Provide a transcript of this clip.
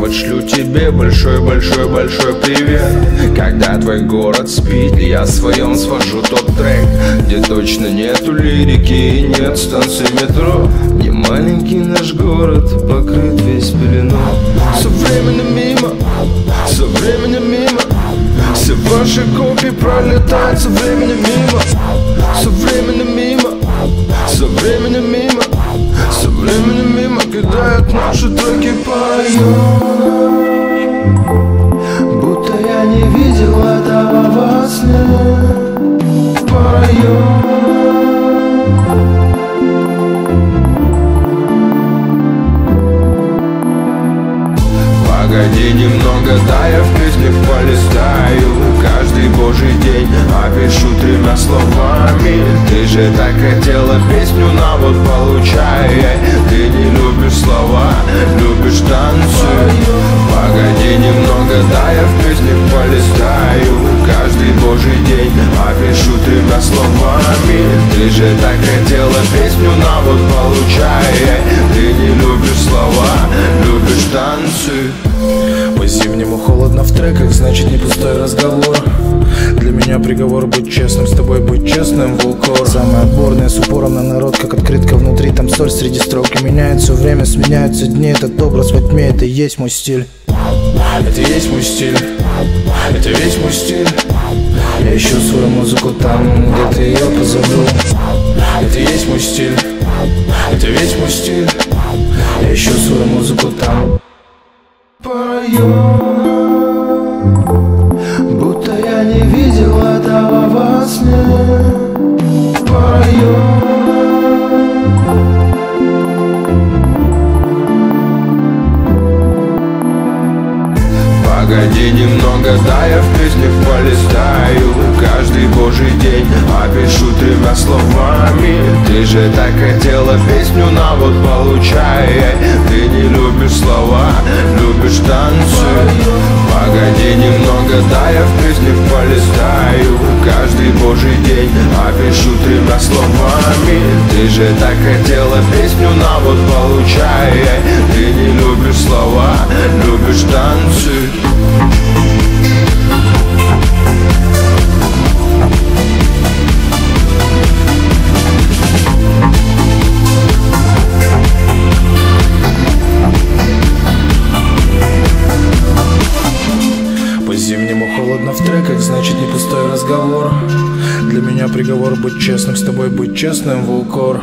вот шлю тебе большой-большой-большой привет. Когда твой город спит, я в своем свожу тот трек, где точно нету лирики и нет станции метро. Не маленький наш город, покрыт весь пеленой. Все временем мимо, все временем мимо. Все ваши копии пролетают со временем мимо. Со временем мимо, со временем мимо. Со временем мимо кидают наши треки по району. Будто я не видел этого во сне. По району. Погоди немного, да я в песнях полистаю. Каждый божий день опишу 3 словами. Ты же так хотела песню, на вот получай. Ты не любишь слова, любишь танцы. Погоди немного, да я в песнях полистаю. Каждый божий день опишу 3 словами. Ты же так хотела песню, на вот получай. Ты не любишь слова, любишь танцы. По-зимнему холодно в треках, значит не пустой разговор. Для меня приговор быть честным, с тобой быть честным, Вулкор. Самые отборные с упором на народ, как открытка внутри, там соль среди строк. И меняется время, сменяются дни, этот образ во тьме, это и есть мой стиль. Это и есть мой стиль, это весь мой стиль. Я ищу свою музыку там, где ты ее позабыл. Это и есть мой стиль, это весь мой стиль. Я ищу свою музыку там. По району, будто я не видел этого во сне. По району. Погоди немного, да я в песнях полистаю. Каждый божий день опишу 3 словами. Ты же так хотела песню, на вот получай. Ты не любишь слова, любишь танцы. Погоди немного, да я в песнях полистаю. Каждый божий день опишу 3 словами. Ты же так хотела песню, на вот получай. Ты не любишь слова, любишь танцы. По-зимнему холодно в треках, значит не пустой разговор. Для меня приговор быть честным, с тобой быть честным, Вулкор.